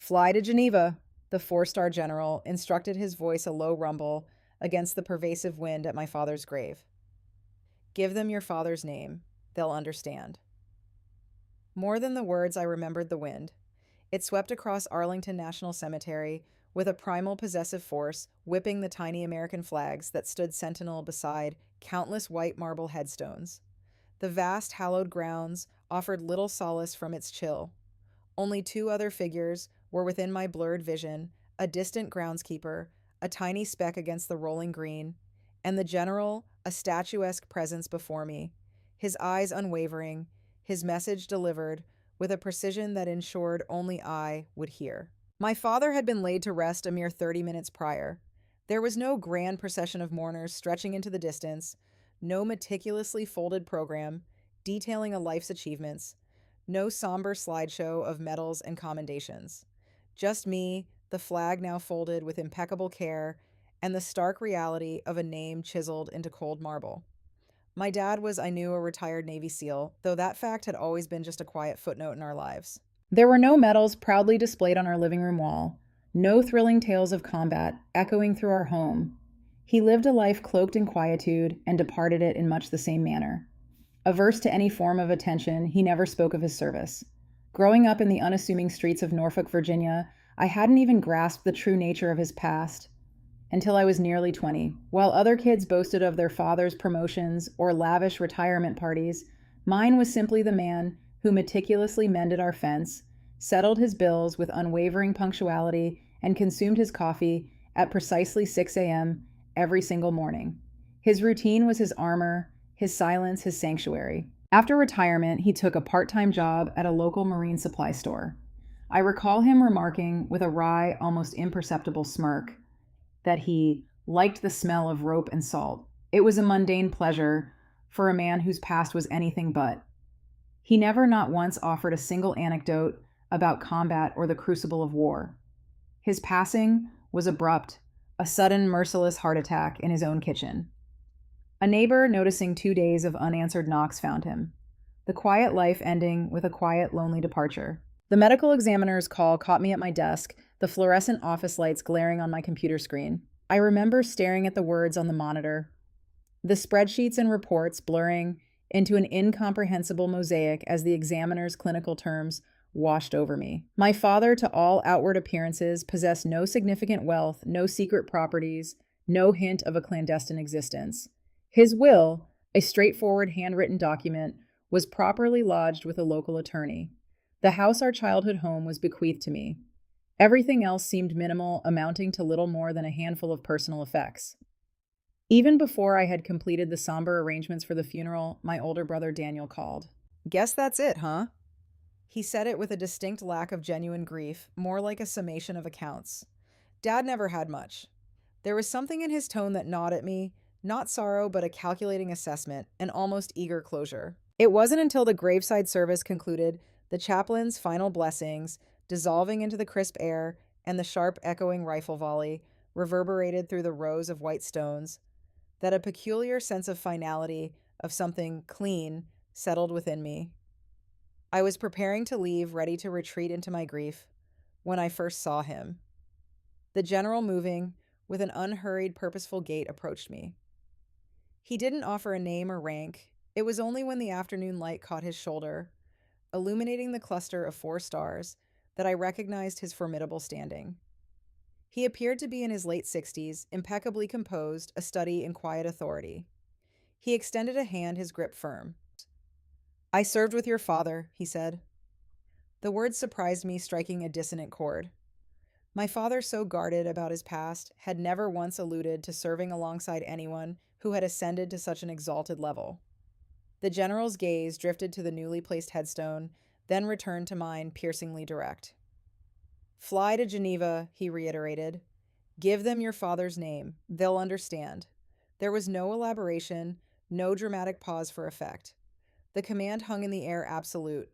Fly to Geneva, the four-star general instructed, his voice a low rumble against the pervasive wind at my father's grave. Give them your father's name. They'll understand. More than the words, I remembered the wind. It swept across Arlington National Cemetery with a primal possessive force, whipping the tiny American flags that stood sentinel beside countless white marble headstones. The vast, hallowed grounds offered little solace from its chill. Only two other figures were within my blurred vision: a distant groundskeeper, a tiny speck against the rolling green, and the general, a statuesque presence before me, his eyes unwavering, his message delivered with a precision that ensured only I would hear. My father had been laid to rest a mere 30 minutes prior. There was no grand procession of mourners stretching into the distance, no meticulously folded program detailing a life's achievements, no somber slideshow of medals and commendations. Just me, the flag now folded with impeccable care, and the stark reality of a name chiseled into cold marble. My dad was, I knew, a retired Navy SEAL, though that fact had always been just a quiet footnote in our lives. There were no medals proudly displayed on our living room wall, no thrilling tales of combat echoing through our home. He lived a life cloaked in quietude and departed it in much the same manner. Averse to any form of attention, he never spoke of his service. Growing up in the unassuming streets of Norfolk, Virginia, I hadn't even grasped the true nature of his past until I was nearly 20. While other kids boasted of their father's promotions or lavish retirement parties, mine was simply the man who meticulously mended our fence, settled his bills with unwavering punctuality, and consumed his coffee at precisely 6 a.m. every single morning. His routine was his armor, his silence, his sanctuary. After retirement, he took a part-time job at a local marine supply store. I recall him remarking with a wry, almost imperceptible smirk that he liked the smell of rope and salt. It was a mundane pleasure for a man whose past was anything but. He never not once offered a single anecdote about combat or the crucible of war. His passing was abrupt, a sudden, merciless heart attack in his own kitchen. A neighbor, noticing 2 days of unanswered knocks, found him. The quiet life ending with a quiet, lonely departure. The medical examiner's call caught me at my desk, the fluorescent office lights glaring on my computer screen. I remember staring at the words on the monitor, the spreadsheets and reports blurring into an incomprehensible mosaic as the examiner's clinical terms washed over me. My father, to all outward appearances, possessed no significant wealth, no secret properties, no hint of a clandestine existence. His will, a straightforward handwritten document, was properly lodged with a local attorney. The house our childhood home was bequeathed to me. Everything else seemed minimal, amounting to little more than a handful of personal effects. Even before I had completed the somber arrangements for the funeral, my older brother Daniel called. "Guess that's it, huh?" He said it with a distinct lack of genuine grief, more like a summation of accounts. Dad never had much. There was something in his tone that gnawed at me, not sorrow, but a calculating assessment, an almost eager closure. It wasn't until the graveside service concluded, the chaplain's final blessings dissolving into the crisp air, and the sharp, echoing rifle volley reverberated through the rows of white stones, that a peculiar sense of finality, of something clean, settled within me. I was preparing to leave, ready to retreat into my grief, when I first saw him. The general, moving with an unhurried, purposeful gait, approached me. He didn't offer a name or rank. It was only when the afternoon light caught his shoulder, illuminating the cluster of 4 stars, that I recognized his formidable standing. He appeared to be in his late 60s, impeccably composed, a study in quiet authority. He extended a hand, his grip firm. "I served with your father," he said. The words surprised me, striking a dissonant chord. My father, so guarded about his past, had never once alluded to serving alongside anyone who had ascended to such an exalted level. The general's gaze drifted to the newly placed headstone, then returned to mine, piercingly direct. "Fly to Geneva," he reiterated. "Give them your father's name. They'll understand." There was no elaboration, no dramatic pause for effect. The command hung in the air, absolute.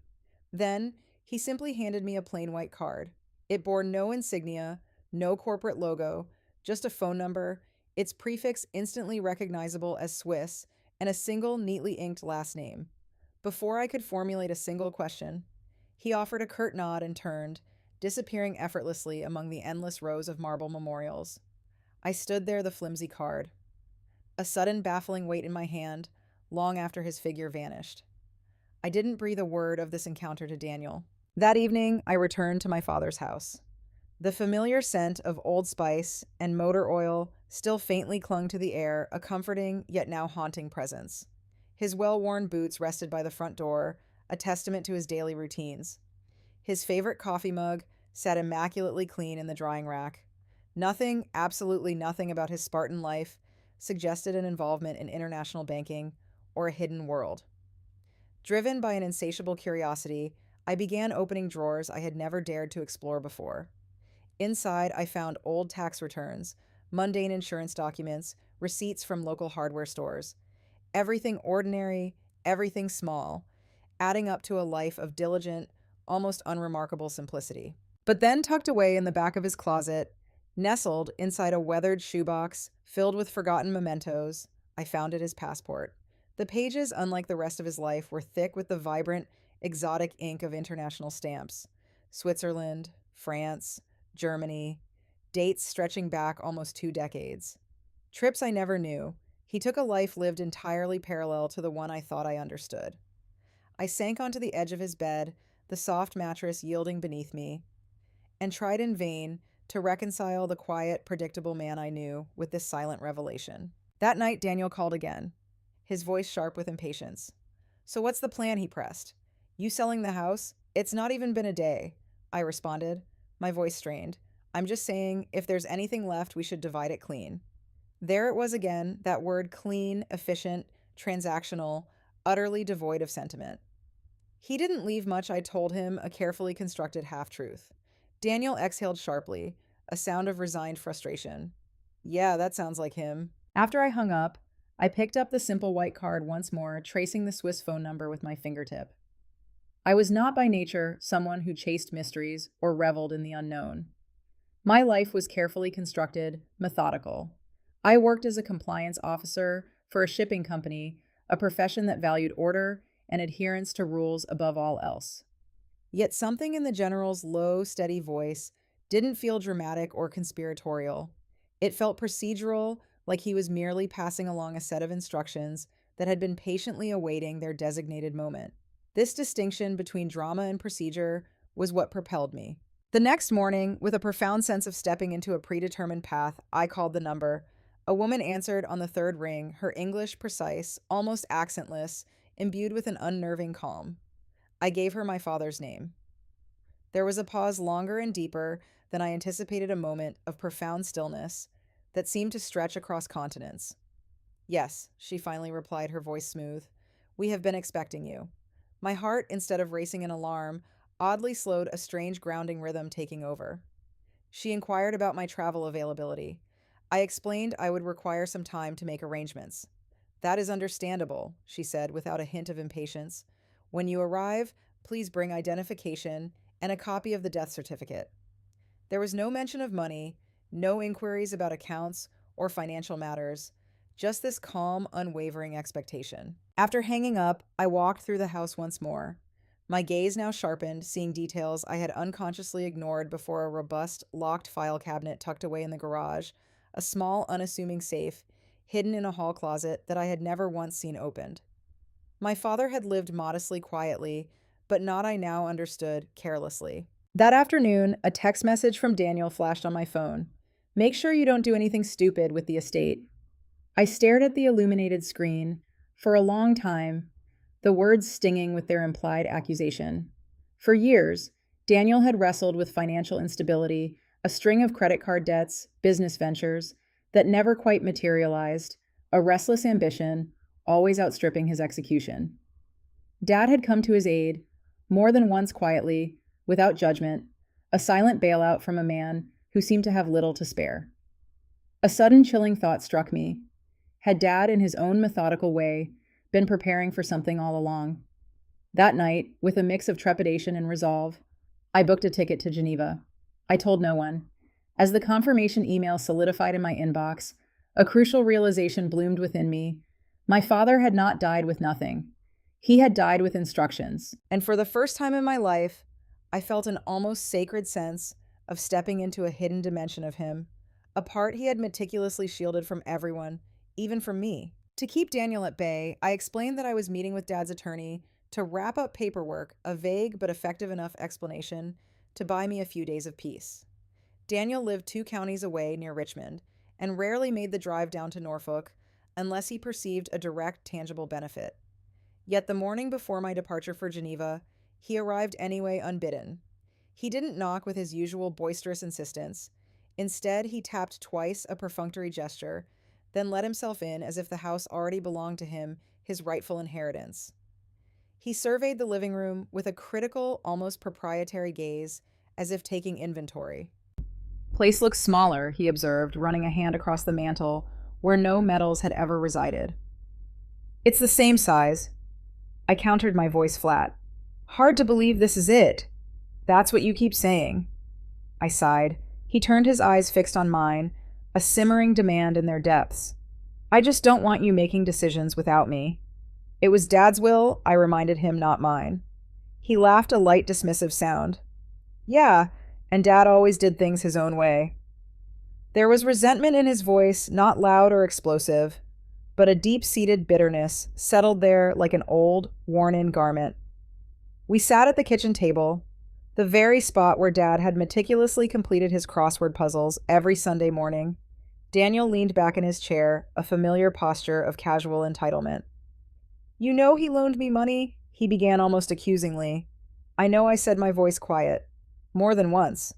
Then, he simply handed me a plain white card. It bore no insignia, no corporate logo, just a phone number, its prefix instantly recognizable as Swiss, and a single, neatly inked last name. Before I could formulate a single question, he offered a curt nod and turned, disappearing effortlessly among the endless rows of marble memorials. I stood there, the flimsy card, a sudden baffling weight in my hand, long after his figure vanished. I didn't breathe a word of this encounter to Daniel. That evening, I returned to my father's house. The familiar scent of Old Spice and motor oil still faintly clung to the air, a comforting yet now haunting presence. His well-worn boots rested by the front door, a testament to his daily routines. His favorite coffee mug sat immaculately clean in the drying rack. Nothing, absolutely nothing about his Spartan life suggested an involvement in international banking or a hidden world. Driven by an insatiable curiosity, I began opening drawers I had never dared to explore before. Inside, I found old tax returns, mundane insurance documents, receipts from local hardware stores. Everything ordinary, everything small, adding up to a life of diligent, almost unremarkable simplicity. But then, tucked away in the back of his closet, nestled inside a weathered shoebox filled with forgotten mementos, I found his passport. The pages, unlike the rest of his life, were thick with the vibrant, exotic ink of international stamps. Switzerland, France, Germany, dates stretching back almost 2 decades. Trips I never knew. He took a life lived entirely parallel to the one I thought I understood. I sank onto the edge of his bed, the soft mattress yielding beneath me, and tried in vain to reconcile the quiet, predictable man I knew with this silent revelation. That night, Daniel called again, his voice sharp with impatience. "So what's the plan?" he pressed. "You selling the house? It's not even been a day," I responded, my voice strained. "I'm just saying, if there's anything left, we should divide it clean." There it was again, that word clean, efficient, transactional, utterly devoid of sentiment. He didn't leave much. I told him, a carefully constructed half-truth. Daniel exhaled sharply, a sound of resigned frustration. "Yeah, that sounds like him." After I hung up, I picked up the simple white card once more, tracing the Swiss phone number with my fingertip. I was not by nature someone who chased mysteries or reveled in the unknown. My life was carefully constructed, methodical. I worked as a compliance officer for a shipping company, a profession that valued order and adherence to rules above all else. Yet something in the general's low, steady voice didn't feel dramatic or conspiratorial. It felt procedural, like he was merely passing along a set of instructions that had been patiently awaiting their designated moment. This distinction between drama and procedure was what propelled me. The next morning, with a profound sense of stepping into a predetermined path, I called the number. A woman answered on the third ring, her English precise, almost accentless, imbued with an unnerving calm. I gave her my father's name. There was a pause longer and deeper than I anticipated, a moment of profound stillness that seemed to stretch across continents. "Yes," she finally replied, her voice smooth. "We have been expecting you." My heart, instead of racing in alarm, oddly slowed, a strange grounding rhythm taking over. She inquired about my travel availability. I explained I would require some time to make arrangements. "That is understandable," she said without a hint of impatience. "When you arrive, please bring identification and a copy of the death certificate." There was no mention of money, no inquiries about accounts or financial matters, just this calm, unwavering expectation. After hanging up, I walked through the house once more, my gaze now sharpened, seeing details I had unconsciously ignored before a robust, locked file cabinet tucked away in the garage, a small, unassuming safe hidden in a hall closet that I had never once seen opened. My father had lived modestly, quietly, but not, I now understood, carelessly. That afternoon, a text message from Daniel flashed on my phone. "Make sure you don't do anything stupid with the estate." I stared at the illuminated screen for a long time, the words stinging with their implied accusation. For years, Daniel had wrestled with financial instability, a string of credit card debts, business ventures that never quite materialized, a restless ambition, always outstripping his execution. Dad had come to his aid, more than once quietly, without judgment, a silent bailout from a man who seemed to have little to spare. A sudden chilling thought struck me. Had Dad, in his own methodical way, been preparing for something all along? That night, with a mix of trepidation and resolve, I booked a ticket to Geneva. I told no one. As the confirmation email solidified in my inbox, a crucial realization bloomed within me. My father had not died with nothing. He had died with instructions. And for the first time in my life, I felt an almost sacred sense of stepping into a hidden dimension of him, a part he had meticulously shielded from everyone, even from me. To keep Daniel at bay, I explained that I was meeting with Dad's attorney to wrap up paperwork, a vague but effective enough explanation to buy me a few days of peace. Daniel lived 2 counties away near Richmond and rarely made the drive down to Norfolk unless he perceived a direct, tangible benefit. Yet the morning before my departure for Geneva, he arrived anyway unbidden. He didn't knock with his usual boisterous insistence. Instead, he tapped twice, a perfunctory gesture, then let himself in as if the house already belonged to him, his rightful inheritance. He surveyed the living room with a critical, almost proprietary gaze, as if taking inventory. Place looks smaller, he observed, running a hand across the mantel where no metals had ever resided. It's the same size. I countered, my voice flat. Hard to believe this is it. That's what you keep saying. I sighed. He turned his eyes fixed on mine, a simmering demand in their depths. I just don't want you making decisions without me. It was Dad's will, I reminded him, not mine. He laughed, a light, dismissive sound. Yeah, and Dad always did things his own way. There was resentment in his voice, not loud or explosive, but a deep-seated bitterness settled there like an old, worn-in garment. We sat at the kitchen table, the very spot where Dad had meticulously completed his crossword puzzles every Sunday morning. Daniel leaned back in his chair, a familiar posture of casual entitlement. You know he loaned me money? He began almost accusingly. I know, I said, my voice quiet. More than once.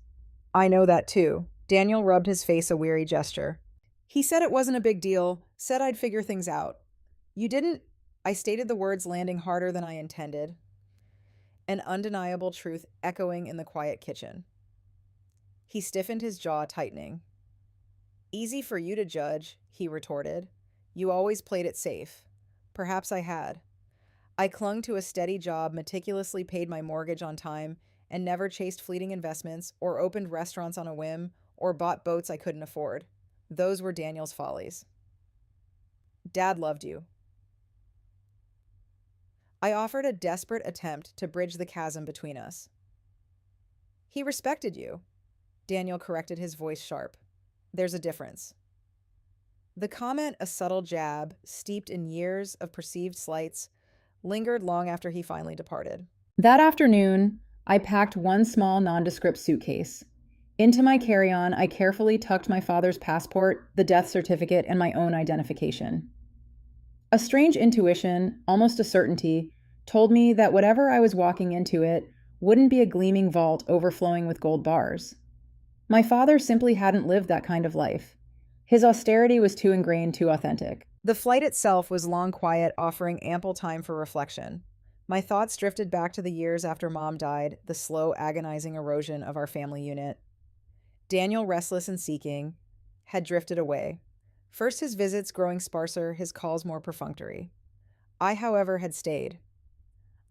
I know that too. Daniel rubbed his face, a weary gesture. He said it wasn't a big deal, said I'd figure things out. You didn't? I stated, the words landing harder than I intended, an undeniable truth echoing in the quiet kitchen. He stiffened, his jaw tightening. Easy for you to judge, he retorted. You always played it safe. Perhaps I had. I clung to a steady job, meticulously paid my mortgage on time, and never chased fleeting investments, or opened restaurants on a whim, or bought boats I couldn't afford. Those were Daniel's follies. Dad loved you. I offered a desperate attempt to bridge the chasm between us. He respected you. Daniel corrected, his voice sharp. There's a difference. The comment, a subtle jab, steeped in years of perceived slights, lingered long after he finally departed. That afternoon, I packed one small, nondescript suitcase. Into my carry-on, I carefully tucked my father's passport, the death certificate, and my own identification. A strange intuition, almost a certainty, told me that whatever I was walking into it wouldn't be a gleaming vault overflowing with gold bars. My father simply hadn't lived that kind of life. His austerity was too ingrained, too authentic. The flight itself was long, quiet, offering ample time for reflection. My thoughts drifted back to the years after Mom died, the slow, agonizing erosion of our family unit. Daniel, restless and seeking, had drifted away. First his visits growing sparser, his calls more perfunctory. I, however, had stayed.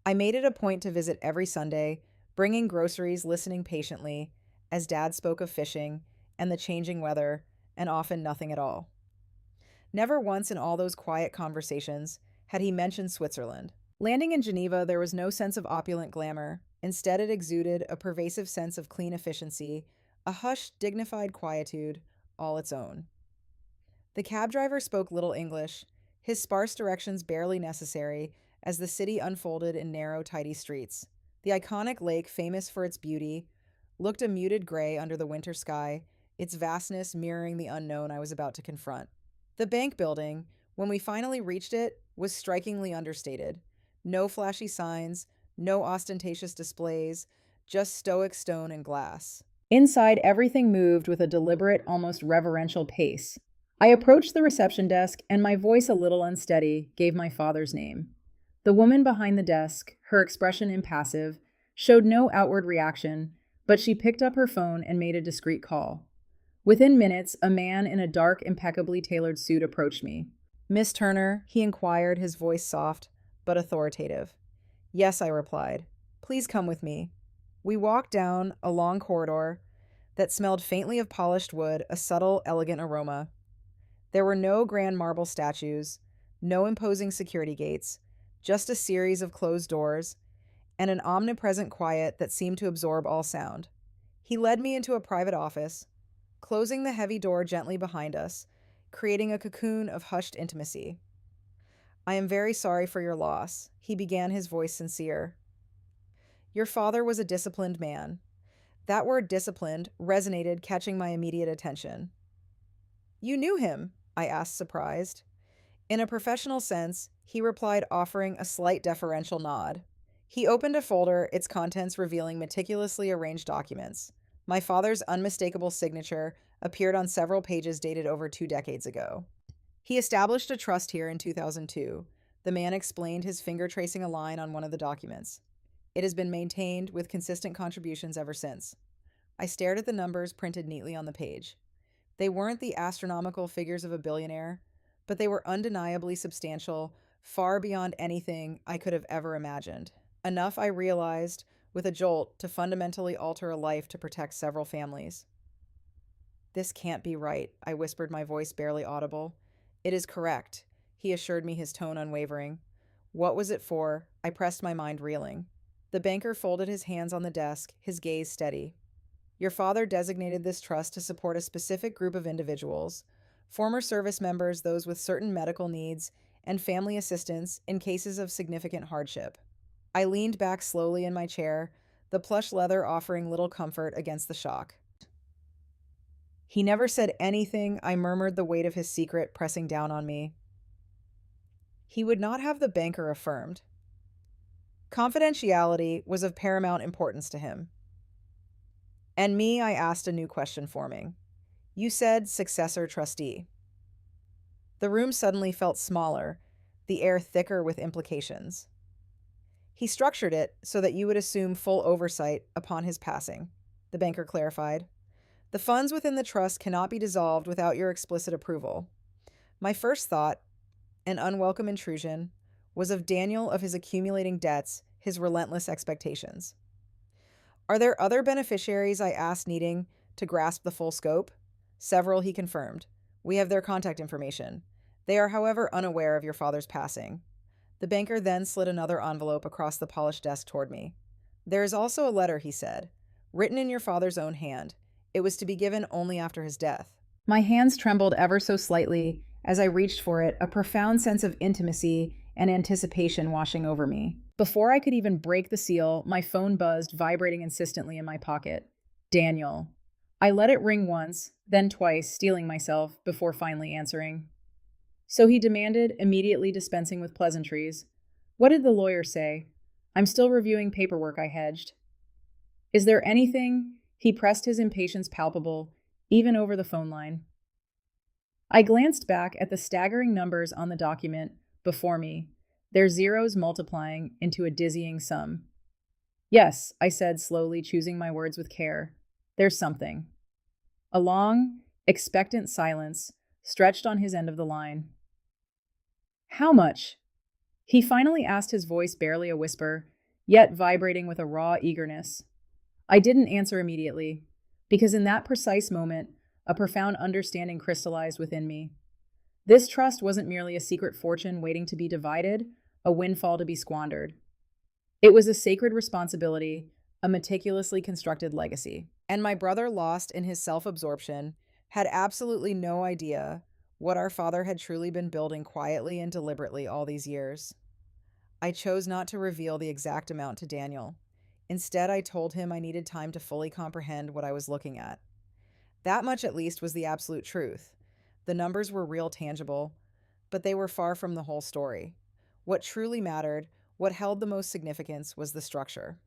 I made it a point to visit every Sunday, bringing groceries, listening patiently, as Dad spoke of fishing and the changing weather, and often nothing at all. Never once in all those quiet conversations had he mentioned Switzerland. Landing in Geneva, there was no sense of opulent glamour. Instead, it exuded a pervasive sense of clean efficiency, a hushed, dignified quietude, all its own. The cab driver spoke little English, his sparse directions barely necessary as the city unfolded in narrow, tidy streets. The iconic lake, famous for its beauty, looked a muted gray under the winter sky, its vastness mirroring the unknown I was about to confront. The bank building, when we finally reached it, was strikingly understated. No flashy signs, no ostentatious displays, just stoic stone and glass. Inside, everything moved with a deliberate, almost reverential pace. I approached the reception desk, and my voice, a little unsteady, gave my father's name. The woman behind the desk, her expression impassive, showed no outward reaction, but she picked up her phone and made a discreet call. Within minutes, a man in a dark, impeccably tailored suit approached me. Miss Turner, he inquired, his voice soft but authoritative. Yes, I replied. Please come with me. We walked down a long corridor that smelled faintly of polished wood, a subtle, elegant aroma. There were no grand marble statues, no imposing security gates, just a series of closed doors, and an omnipresent quiet that seemed to absorb all sound. He led me into a private office, closing the heavy door gently behind us, creating a cocoon of hushed intimacy. I am very sorry for your loss, he began, his voice sincere. Your father was a disciplined man. That word disciplined resonated, catching my immediate attention. You knew him? I asked, surprised. In a professional sense, he replied, offering a slight deferential nod. He opened a folder, its contents revealing meticulously arranged documents. My father's unmistakable signature appeared on several pages dated over 2 decades ago. He established a trust here in 2002. The man explained, his finger tracing a line on one of the documents. It has been maintained with consistent contributions ever since. I stared at the numbers printed neatly on the page. They weren't the astronomical figures of a billionaire, but they were undeniably substantial, far beyond anything I could have ever imagined. Enough, I realized, with a jolt, to fundamentally alter a life to protect several families. This can't be right, I whispered, my voice barely audible. It is correct, he assured me, his tone unwavering. What was it for? I pressed, my mind reeling. The banker folded his hands on the desk, his gaze steady. Your father designated this trust to support a specific group of individuals, former service members, those with certain medical needs, and family assistance in cases of significant hardship. I leaned back slowly in my chair, the plush leather offering little comfort against the shock. He never said anything, I murmured, the weight of his secret pressing down on me. He would not have the banker affirmed. Confidentiality was of paramount importance to him. And me, I asked, a new question forming. You said successor trustee. The room suddenly felt smaller, the air thicker with implications. He structured it so that you would assume full oversight upon his passing, the banker clarified. The funds within the trust cannot be dissolved without your explicit approval. My first thought, an unwelcome intrusion, was of Daniel, of his accumulating debts, his relentless expectations. Are there other beneficiaries? I asked, needing to grasp the full scope. Several, he confirmed. We have their contact information. They are, however, unaware of your father's passing. The banker then slid another envelope across the polished desk toward me. There is also a letter, he said, written in your father's own hand. It was to be given only after his death. My hands trembled ever so slightly as I reached for it, a profound sense of intimacy and anticipation washing over me. Before I could even break the seal, my phone buzzed, vibrating insistently in my pocket. Daniel. I let it ring once, then twice, steeling myself before finally answering. So he demanded, immediately dispensing with pleasantries. What did the lawyer say? I'm still reviewing paperwork, I hedged. Is there anything? He pressed, his impatience palpable, even over the phone line. I glanced back at the staggering numbers on the document before me, their zeros multiplying into a dizzying sum. Yes, I said slowly, choosing my words with care. There's something. A long, expectant silence stretched on his end of the line. How much? He finally asked, his voice barely a whisper, yet vibrating with a raw eagerness. I didn't answer immediately, because in that precise moment, a profound understanding crystallized within me. This trust wasn't merely a secret fortune waiting to be divided, a windfall to be squandered. It was a sacred responsibility, a meticulously constructed legacy. And my brother, lost in his self-absorption, had absolutely no idea what our father had truly been building quietly and deliberately all these years. I chose not to reveal the exact amount to Daniel. Instead, I told him I needed time to fully comprehend what I was looking at. That much, at least, was the absolute truth. The numbers were real, tangible, but they were far from the whole story. What truly mattered, what held the most significance, was the structure.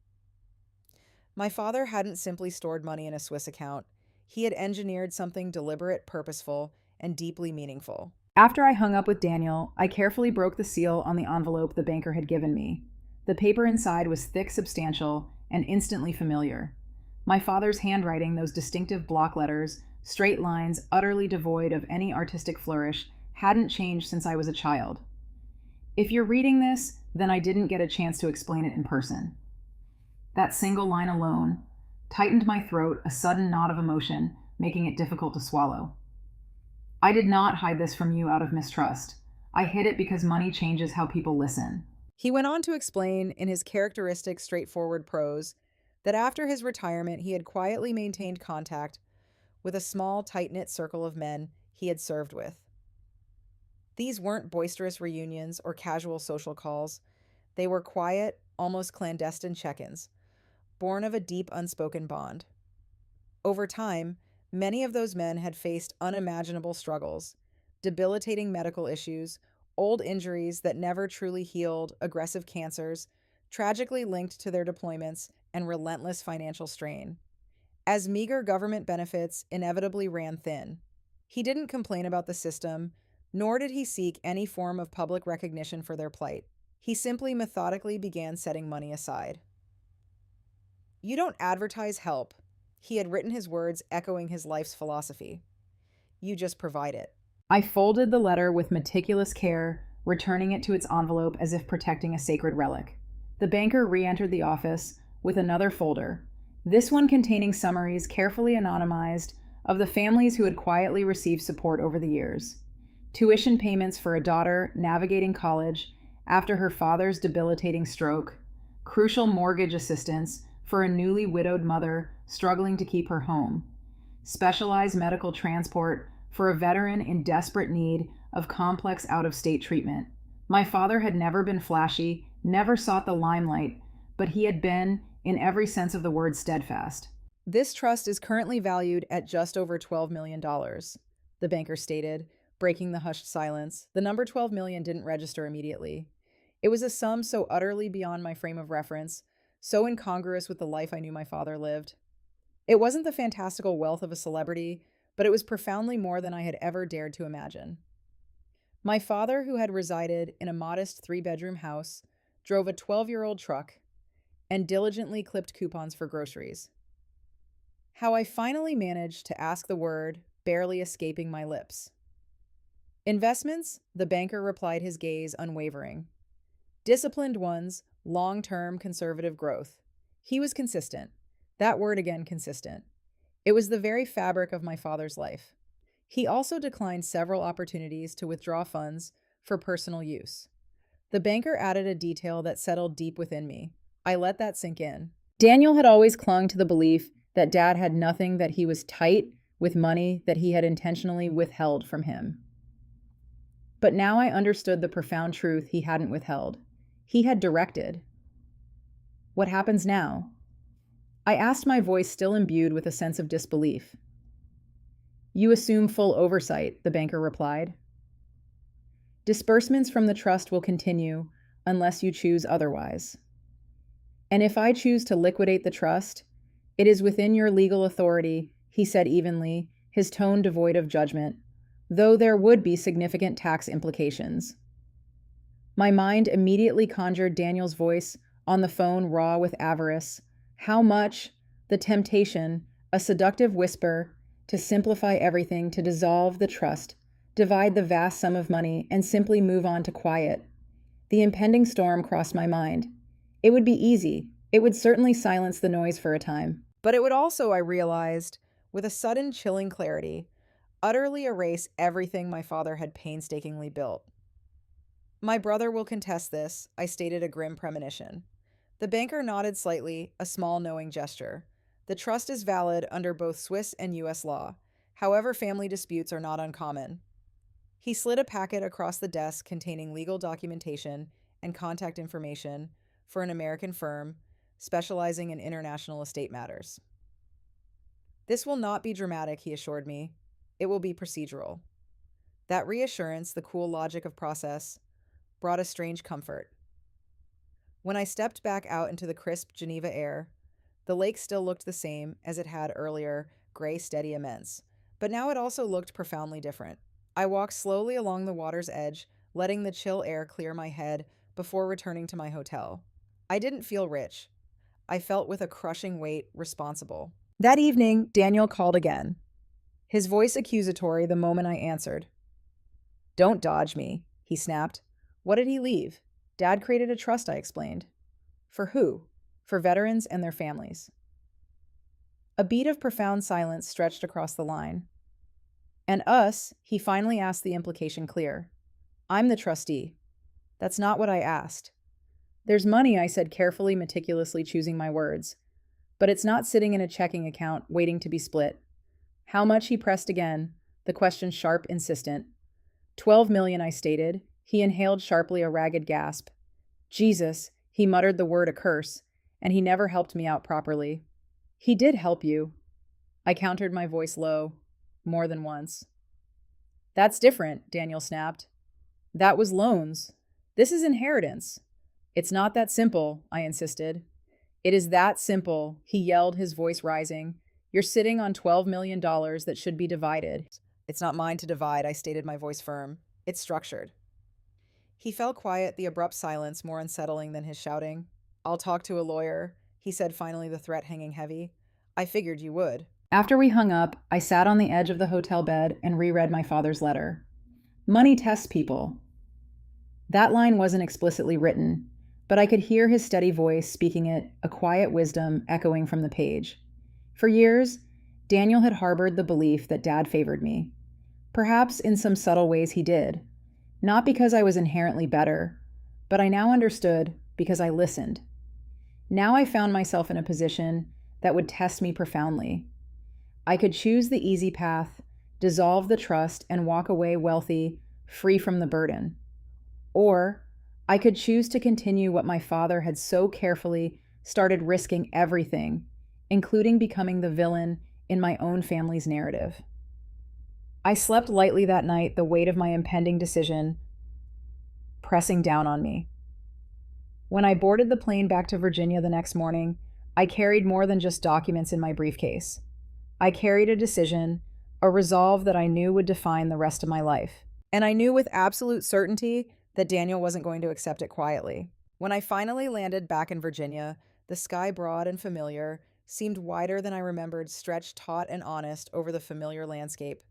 My father hadn't simply stored money in a Swiss account. He had engineered something deliberate, purposeful, and deeply meaningful. After I hung up with Daniel, I carefully broke the seal on the envelope the banker had given me. The paper inside was thick, substantial, and instantly familiar. My father's handwriting, those distinctive block letters, straight lines utterly devoid of any artistic flourish, hadn't changed since I was a child. If you're reading this, then I didn't get a chance to explain it in person. That single line alone tightened my throat, a sudden knot of emotion, making it difficult to swallow. I did not hide this from you out of mistrust. I hid it because money changes how people listen. He went on to explain in his characteristic, straightforward prose that after his retirement, he had quietly maintained contact with a small, tight knit circle of men he had served with. These weren't boisterous reunions or casual social calls, they were quiet, almost clandestine check ins, born of a deep, unspoken bond. Over time, many of those men had faced unimaginable struggles, debilitating medical issues, old injuries that never truly healed, aggressive cancers, tragically linked to their deployments, and relentless financial strain. As meager government benefits inevitably ran thin, he didn't complain about the system, nor did he seek any form of public recognition for their plight. He simply methodically began setting money aside. You don't advertise help. He had written his words echoing his life's philosophy. You just provide it. I folded the letter with meticulous care, returning it to its envelope as if protecting a sacred relic. The banker re entered the office with another folder, this one containing summaries carefully anonymized of the families who had quietly received support over the years. Tuition payments for a daughter navigating college after her father's debilitating stroke, crucial mortgage assistance for a newly widowed mother struggling to keep her home, specialized medical transport for a veteran in desperate need of complex out-of-state treatment. My father had never been flashy, never sought the limelight, but he had been, in every sense of the word, steadfast. This trust is currently valued at just over $12 million, the banker stated, breaking the hushed silence. The number 12 million didn't register immediately. It was a sum so utterly beyond my frame of reference, so incongruous with the life I knew my father lived. It wasn't the fantastical wealth of a celebrity, but it was profoundly more than I had ever dared to imagine. My father, who had resided in a modest 3-bedroom house, drove a 12-year-old truck and diligently clipped coupons for groceries. How I finally managed to ask the word, barely escaping my lips. Investments, the banker replied, his gaze unwavering. Disciplined ones, long-term conservative growth. He was consistent. That word again, consistent. It was the very fabric of my father's life. He also declined several opportunities to withdraw funds for personal use. The banker added a detail that settled deep within me. I let that sink in. Daniel had always clung to the belief that Dad had nothing, that he was tight with money that he had intentionally withheld from him. But now I understood the profound truth he hadn't withheld. He had directed. What happens now? I asked, my voice still imbued with a sense of disbelief. You assume full oversight, the banker replied. Disbursements from the trust will continue unless you choose otherwise. And if I choose to liquidate the trust, it is within your legal authority, he said evenly, his tone devoid of judgment, though there would be significant tax implications. My mind immediately conjured Daniel's voice on the phone, raw with avarice. How much? The temptation, a seductive whisper, to simplify everything, to dissolve the trust, divide the vast sum of money, and simply move on to quiet. The impending storm crossed my mind. It would be easy. It would certainly silence the noise for a time. But it would also, I realized, with a sudden chilling clarity, utterly erase everything my father had painstakingly built. My brother will contest this, I stated, a grim premonition. The banker nodded slightly, a small knowing gesture. The trust is valid under both Swiss and U.S. law. However, family disputes are not uncommon. He slid a packet across the desk containing legal documentation and contact information for an American firm specializing in international estate matters. This will not be dramatic, he assured me. It will be procedural. That reassurance, the cool logic of process, brought a strange comfort. When I stepped back out into the crisp Geneva air, the lake still looked the same as it had earlier, gray, steady, immense. But now it also looked profoundly different. I walked slowly along the water's edge, letting the chill air clear my head before returning to my hotel. I didn't feel rich. I felt with a crushing weight, responsible. That evening, Daniel called again, his voice accusatory the moment I answered. Don't dodge me, he snapped. What did he leave? Dad created a trust, I explained. For who? For veterans and their families. A beat of profound silence stretched across the line. And us, he finally asked, the implication clear. I'm the trustee. That's not what I asked. There's money, I said carefully, meticulously choosing my words. But it's not sitting in a checking account waiting to be split. How much, he pressed again, the question sharp, insistent. 12 million, I stated. He inhaled sharply, a ragged gasp. Jesus, he muttered the word a curse, and he never helped me out properly. He did help you. I countered, my voice low. More than once. That's different, Daniel snapped. That was loans. This is inheritance. It's not that simple, I insisted. It is that simple, he yelled, his voice rising. You're sitting on $12 million that should be divided. It's not mine to divide, I stated, my voice firm. It's structured. He fell quiet, the abrupt silence more unsettling than his shouting. I'll talk to a lawyer, he said, finally, the threat hanging heavy. I figured you would. After we hung up, I sat on the edge of the hotel bed and reread my father's letter. Money tests people. That line wasn't explicitly written, but I could hear his steady voice speaking it, a quiet wisdom echoing from the page. For years, Daniel had harbored the belief that Dad favored me. Perhaps in some subtle ways he did. Not because I was inherently better, but I now understood because I listened. Now I found myself in a position that would test me profoundly. I could choose the easy path, dissolve the trust, and walk away wealthy, free from the burden. Or I could choose to continue what my father had so carefully started, risking everything, including becoming the villain in my own family's narrative. I slept lightly that night, the weight of my impending decision pressing down on me. When I boarded the plane back to Virginia the next morning, I carried more than just documents in my briefcase. I carried a decision, a resolve that I knew would define the rest of my life. And I knew with absolute certainty that Daniel wasn't going to accept it quietly. When I finally landed back in Virginia, the sky, broad and familiar, seemed wider than I remembered, stretched taut and honest over the familiar landscape.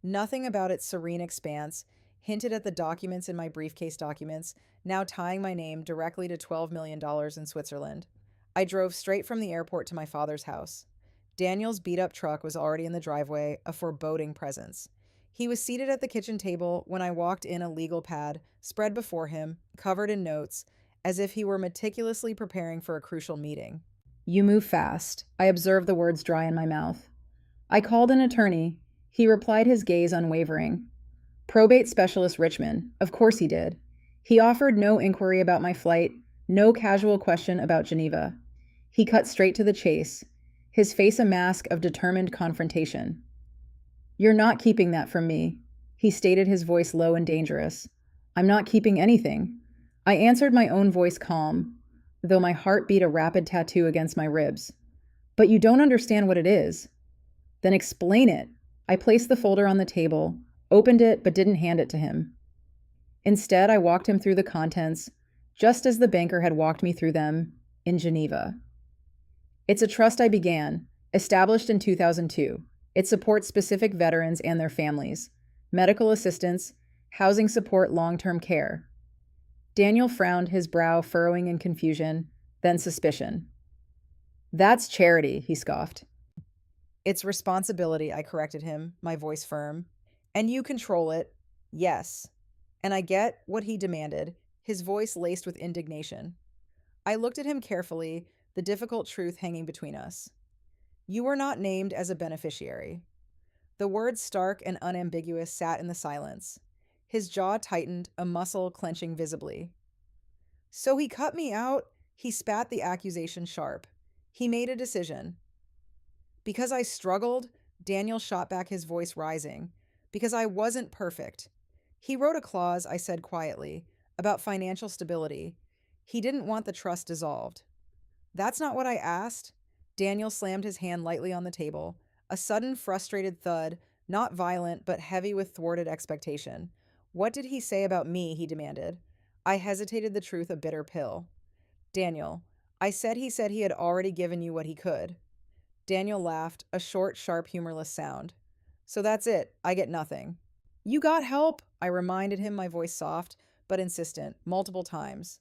Nothing about its serene expanse hinted at the documents in my briefcase, documents now tying my name directly to $12 million in Switzerland. I drove straight from the airport to my father's house. Daniel's beat-up truck was already in the driveway, a foreboding presence. He was seated at the kitchen table when I walked in, a legal pad spread before him, covered in notes, as if he were meticulously preparing for a crucial meeting. You move fast. I observed, the words dry in my mouth. I called an attorney. He replied, his gaze unwavering. Probate specialist Richmond. Of course he did. He offered no inquiry about my flight, no casual question about Geneva. He cut straight to the chase, his face a mask of determined confrontation. You're not keeping that from me, he stated, his voice low and dangerous. I'm not keeping anything. I answered, my own voice calm, though my heart beat a rapid tattoo against my ribs. But you don't understand what it is. Then explain it. I placed the folder on the table, opened it, but didn't hand it to him. Instead, I walked him through the contents, just as the banker had walked me through them in Geneva. It's a trust I began, established in 2002. It supports specific veterans and their families, medical assistance, housing support, long-term care. Daniel frowned, his brow furrowing in confusion, then suspicion. That's charity, he scoffed. It's responsibility, I corrected him, my voice firm. And you control it, yes. And I get what he demanded, his voice laced with indignation. I looked at him carefully, the difficult truth hanging between us. You were not named as a beneficiary. The words, stark and unambiguous, sat in the silence. His jaw tightened, a muscle clenching visibly. So he cut me out? He spat the accusation sharp. He made a decision. Because I struggled, Daniel shot back, his voice rising. Because I wasn't perfect. He wrote a clause, I said quietly, about financial stability. He didn't want the trust dissolved. That's not what I asked. Daniel slammed his hand lightly on the table. A sudden, frustrated thud, not violent, but heavy with thwarted expectation. What did he say about me, he demanded. I hesitated, the truth a bitter pill. Daniel, I said he said he had already given you what he could. Daniel laughed, a short, sharp, humorless sound. So that's it. I get nothing. You got help, I reminded him, my voice soft, but insistent, multiple times.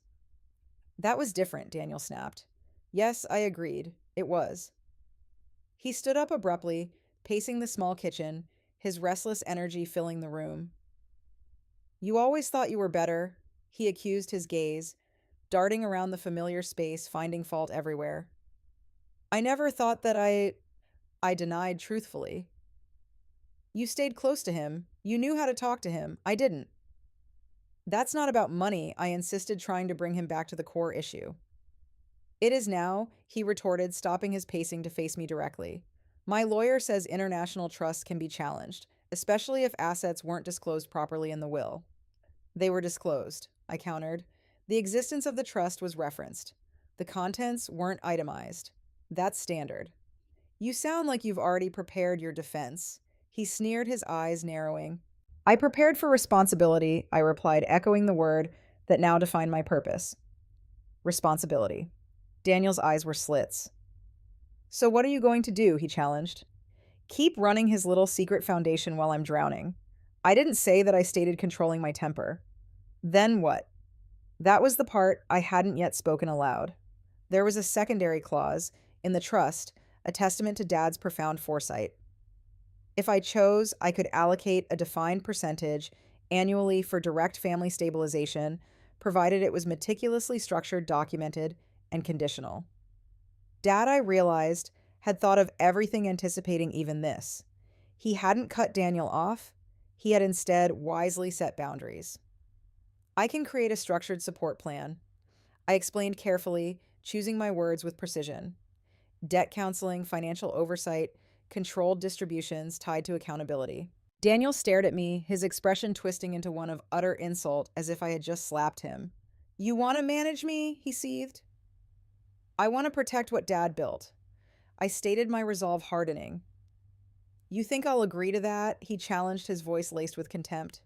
That was different, Daniel snapped. Yes, I agreed. It was. He stood up abruptly, pacing the small kitchen, his restless energy filling the room. You always thought you were better, he accused, his gaze darting around the familiar space, finding fault everywhere. I never thought that I denied truthfully. You stayed close to him. You knew how to talk to him. I didn't. That's not about money, I insisted, trying to bring him back to the core issue. It is now, he retorted, stopping his pacing to face me directly. My lawyer says international trust can be challenged, especially if assets weren't disclosed properly in the will. They were disclosed, I countered. The existence of the trust was referenced. The contents weren't itemized. That's standard. You sound like you've already prepared your defense. He sneered, his eyes narrowing. I prepared for responsibility, I replied, echoing the word that now defined my purpose. Responsibility. Daniel's eyes were slits. So what are you going to do? He challenged. Keep running his little secret foundation while I'm drowning. I didn't say that I stated controlling my temper. Then what? That was the part I hadn't yet spoken aloud. There was a secondary clause in the trust, a testament to Dad's profound foresight. If I chose, I could allocate a defined percentage annually for direct family stabilization, provided it was meticulously structured, documented, and conditional. Dad, I realized, had thought of everything, anticipating even this. He hadn't cut Daniel off, he had instead wisely set boundaries. I can create a structured support plan, I explained carefully, choosing my words with precision. Debt counseling, financial oversight, controlled distributions tied to accountability. Daniel stared at me, his expression twisting into one of utter insult, as if I had just slapped him. You want to manage me? He seethed. I want to protect what Dad built. I stated, my resolve hardening. You think I'll agree to that? He challenged, his voice laced with contempt.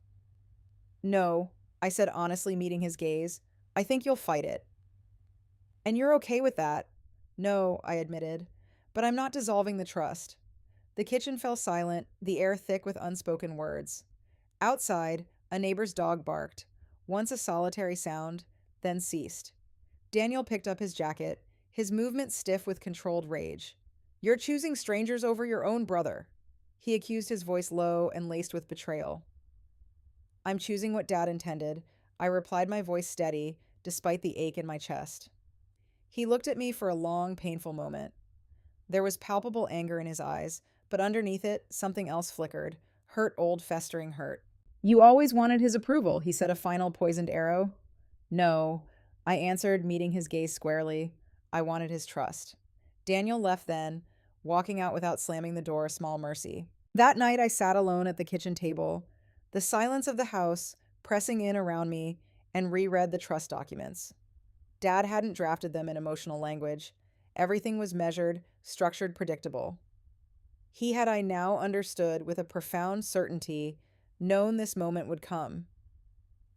No, I said honestly, meeting his gaze. I think you'll fight it. And you're okay with that? No, I admitted. But I'm not dissolving the trust. The kitchen fell silent, the air thick with unspoken words. Outside, a neighbor's dog barked, once a solitary sound, then ceased. Daniel picked up his jacket, his movement stiff with controlled rage. You're choosing strangers over your own brother, he accused, his voice low and laced with betrayal. I'm choosing what Dad intended, I replied, my voice steady, despite the ache in my chest. He looked at me for a long, painful moment. There was palpable anger in his eyes, but underneath it, something else flickered, hurt, old, festering hurt. You always wanted his approval, he said, a final poisoned arrow. No, I answered, meeting his gaze squarely. I wanted his trust. Daniel left then, walking out without slamming the door, a small mercy. That night I sat alone at the kitchen table, the silence of the house pressing in around me, and reread the trust documents. Dad hadn't drafted them in emotional language. Everything was measured, structured, predictable. He had, I now understood with a profound certainty, known this moment would come.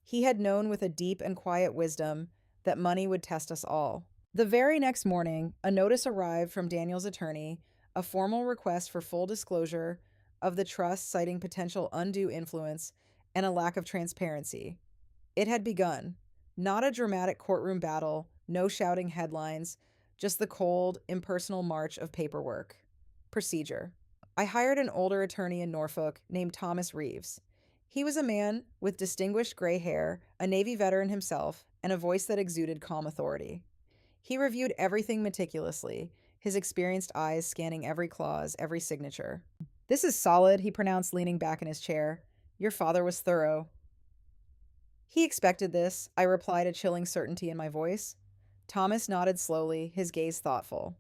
He had known with a deep and quiet wisdom that money would test us all. The very next morning, a notice arrived from Daniel's attorney, a formal request for full disclosure of the trust, citing potential undue influence and a lack of transparency. It had begun. Not a dramatic courtroom battle, no shouting headlines, just the cold, impersonal march of paperwork. Procedure. I hired an older attorney in Norfolk named Thomas Reeves. He was a man with distinguished gray hair, a Navy veteran himself, and a voice that exuded calm authority. He reviewed everything meticulously, his experienced eyes scanning every clause, every signature. This is solid, he pronounced, leaning back in his chair. Your father was thorough. He expected this, I replied, a chilling certainty in my voice. Thomas nodded slowly, his gaze thoughtful.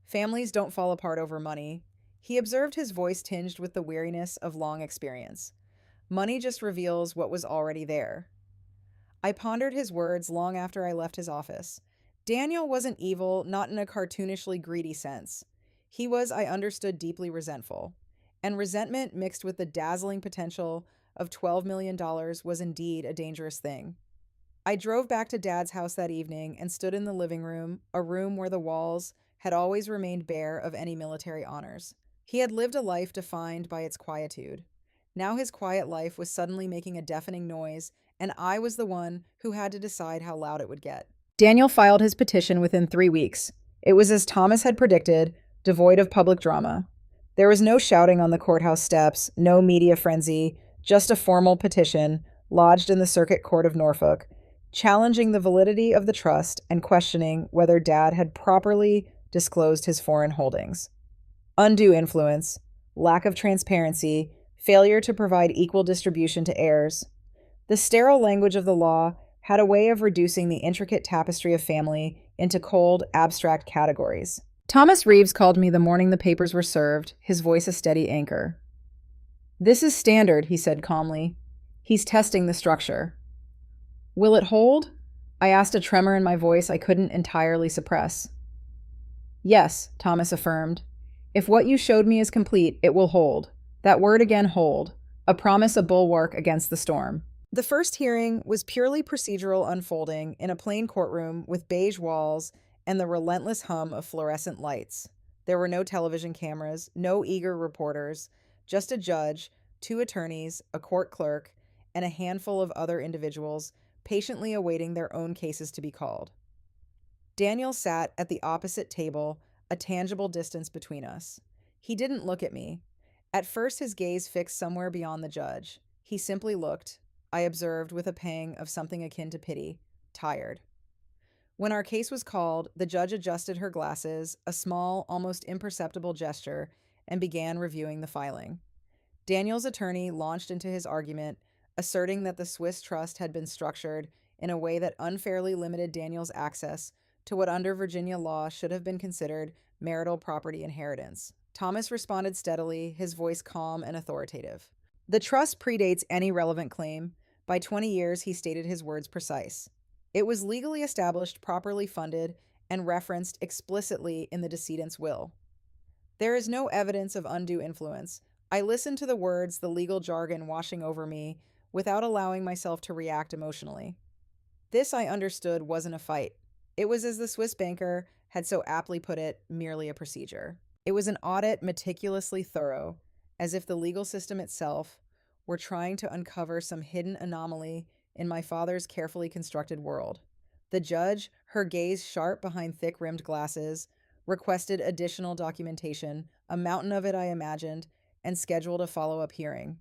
Families don't fall apart over money. He observed, his voice tinged with the weariness of long experience. Money just reveals what was already there. I pondered his words long after I left his office. Daniel wasn't evil, not in a cartoonishly greedy sense. He was, I understood, deeply resentful. And resentment mixed with the dazzling potential of $12 million was indeed a dangerous thing. I drove back to Dad's house that evening and stood in the living room, a room where the walls had always remained bare of any military honors. He had lived a life defined by its quietude. Now his quiet life was suddenly making a deafening noise, and I was the one who had to decide how loud it would get. Daniel filed his petition within 3 weeks. It was as Thomas had predicted, devoid of public drama. There was no shouting on the courthouse steps, no media frenzy, just a formal petition, lodged in the Circuit Court of Norfolk, challenging the validity of the trust and questioning whether Dad had properly disclosed his foreign holdings. Undue influence, lack of transparency, failure to provide equal distribution to heirs. The sterile language of the law had a way of reducing the intricate tapestry of family into cold, abstract categories. Thomas Reeves called me the morning the papers were served, his voice a steady anchor. "This is standard," he said calmly. "He's testing the structure." "Will it hold?" I asked, a tremor in my voice I couldn't entirely suppress. "Yes," Thomas affirmed. "If what you showed me is complete, it will hold. That word again, hold. A promise, a bulwark against the storm." The first hearing was purely procedural unfolding in a plain courtroom with beige walls and the relentless hum of fluorescent lights. There were no television cameras, no eager reporters, just a judge, two attorneys, a court clerk, and a handful of other individuals patiently awaiting their own cases to be called. Daniel sat at the opposite table, a tangible distance between us. He didn't look at me. At first, his gaze fixed somewhere beyond the judge. He simply looked, I observed with a pang of something akin to pity, tired. When our case was called, the judge adjusted her glasses, a small, almost imperceptible gesture, and began reviewing the filing. Daniel's attorney launched into his argument, asserting that the Swiss trust had been structured in a way that unfairly limited Daniel's access to what under Virginia law should have been considered marital property inheritance. Thomas responded steadily, his voice calm and authoritative. The trust predates any relevant claim. By 20 years, he stated his words precise. It was legally established, properly funded, and referenced explicitly in the decedent's will. There is no evidence of undue influence. I listened to the words, the legal jargon washing over me, without allowing myself to react emotionally. This, I understood, wasn't a fight. It was, as the Swiss banker had so aptly put it, merely a procedure. It was an audit meticulously thorough, as if the legal system itself were trying to uncover some hidden anomaly in my father's carefully constructed world. The judge, her gaze sharp behind thick-rimmed glasses, requested additional documentation, a mountain of it I imagined, and scheduled a follow-up hearing.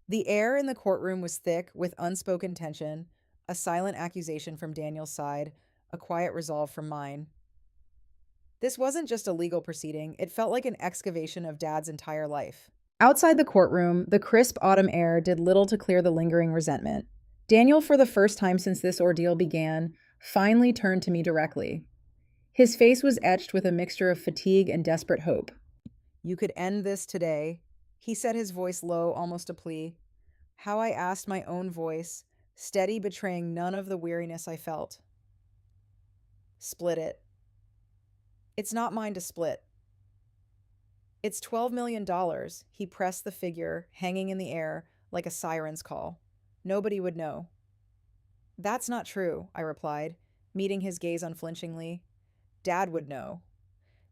The air in the courtroom was thick with unspoken tension, a silent accusation from Daniel's side, a quiet resolve from mine. This wasn't just a legal proceeding, it felt like an excavation of Dad's entire life. Outside the courtroom, the crisp autumn air did little to clear the lingering resentment. Daniel, for the first time since this ordeal began, finally turned to me directly. His face was etched with a mixture of fatigue and desperate hope. "You could end this today," he said, his voice low, almost a plea. How I asked my own voice, steady, betraying none of the weariness I felt. "Split it." "It's not mine to split." "It's $12 million. He pressed the figure, hanging in the air, like a siren's call. "Nobody would know." "That's not true," I replied, meeting his gaze unflinchingly. "Dad would know."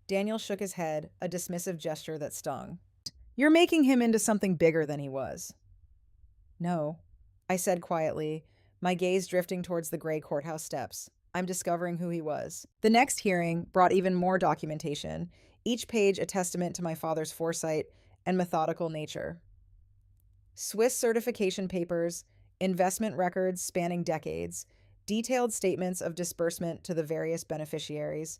Daniel shook his head, a dismissive gesture that stung. "You're making him into something bigger than he was." "No," I said quietly, my gaze drifting towards the gray courthouse steps. "I'm discovering who he was." The next hearing brought even more documentation, each page a testament to my father's foresight and methodical nature. Swiss certification papers, investment records spanning decades, detailed statements of disbursement to the various beneficiaries.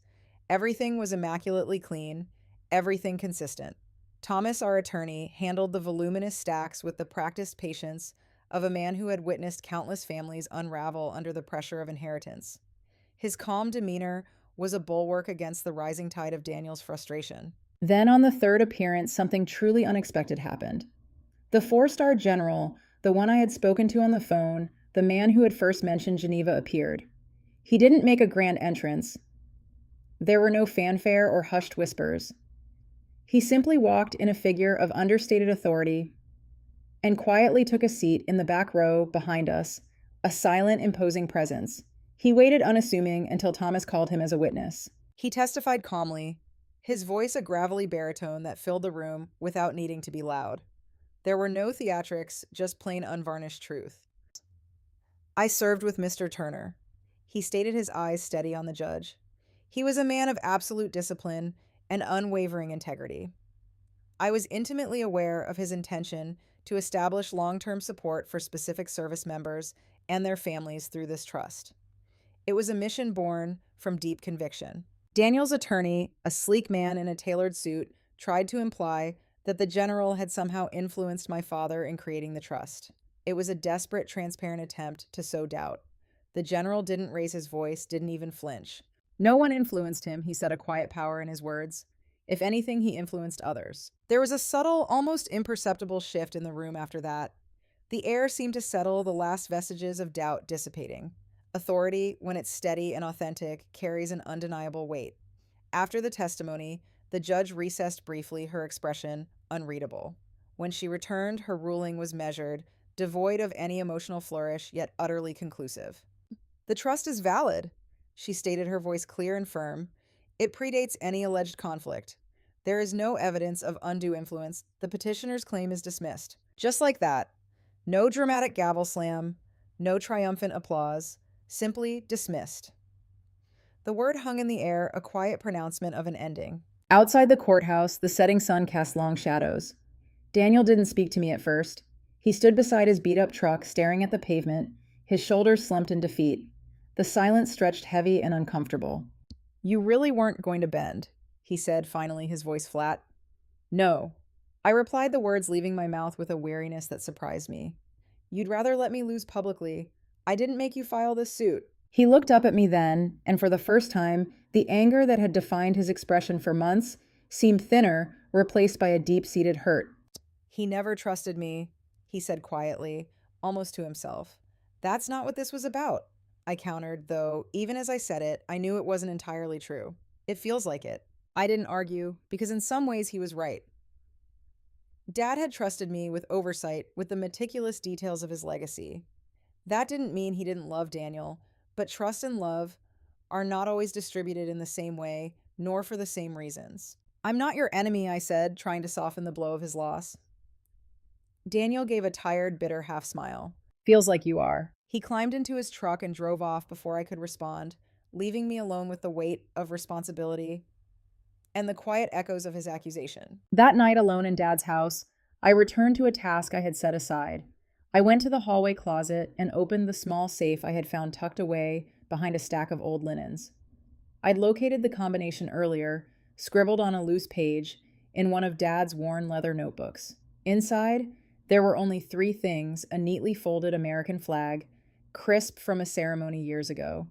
Everything was immaculately clean, everything consistent. Thomas, our attorney, handled the voluminous stacks with the practiced patience of a man who had witnessed countless families unravel under the pressure of inheritance. His calm demeanor was a bulwark against the rising tide of Daniel's frustration. Then, on the third appearance, something truly unexpected happened. The four-star general, the one I had spoken to on the phone, the man who had first mentioned Geneva, appeared. He didn't make a grand entrance. There were no fanfare or hushed whispers. He simply walked in a figure of understated authority and quietly took a seat in the back row behind us, a silent, imposing presence. He waited unassuming until Thomas called him as a witness. He testified calmly, his voice a gravelly baritone that filled the room without needing to be loud. There were no theatrics, just plain unvarnished truth. "I served with Mr. Turner." He stated, his eyes steady on the judge. He was a man of absolute discipline and unwavering integrity. I was intimately aware of his intention to establish long-term support for specific service members and their families through this trust. It was a mission born from deep conviction. Daniel's attorney, a sleek man in a tailored suit, tried to imply that the general had somehow influenced my father in creating the trust. It was a desperate, transparent attempt to sow doubt. The general didn't raise his voice, didn't even flinch. No one influenced him, he said, a quiet power in his words. If anything, he influenced others. There was a subtle, almost imperceptible shift in the room after that. The air seemed to settle, the last vestiges of doubt dissipating. Authority, when it's steady and authentic, carries an undeniable weight. After the testimony, the judge recessed briefly, her expression unreadable. When she returned, her ruling was measured, devoid of any emotional flourish, yet utterly conclusive. The trust is valid, she stated, her voice clear and firm. It predates any alleged conflict. There is no evidence of undue influence. The petitioner's claim is dismissed. Just like that. No dramatic gavel slam, no triumphant applause, simply dismissed. The word hung in the air, a quiet pronouncement of an ending. Outside the courthouse, the setting sun cast long shadows. Daniel didn't speak to me at first. He stood beside his beat-up truck, staring at the pavement, his shoulders slumped in defeat. The silence stretched heavy and uncomfortable. "You really weren't going to bend," he said, finally, his voice flat. "No." I replied, the words leaving my mouth with a weariness that surprised me. "You'd rather let me lose publicly. I didn't make you file this suit." He looked up at me then, and for the first time, the anger that had defined his expression for months seemed thinner, replaced by a deep-seated hurt. "He never trusted me," he said quietly, almost to himself. "That's not what this was about," I countered, though, even as I said it, I knew it wasn't entirely true. "It feels like it." I didn't argue, because in some ways he was right. Dad had trusted me with oversight, with the meticulous details of his legacy. That didn't mean he didn't love Daniel, but trust and love are not always distributed in the same way, nor for the same reasons. "I'm not your enemy," I said, trying to soften the blow of his loss. Daniel gave a tired, bitter half smile. "Feels like you are." He climbed into his truck and drove off before I could respond, leaving me alone with the weight of responsibility and the quiet echoes of his accusation. That night, alone in Dad's house, I returned to a task I had set aside. I went to the hallway closet and opened the small safe I had found tucked away behind a stack of old linens. I'd located the combination earlier, scribbled on a loose page, in one of Dad's worn leather notebooks. Inside, there were only 3 things: a neatly folded American flag, crisp from a ceremony years ago,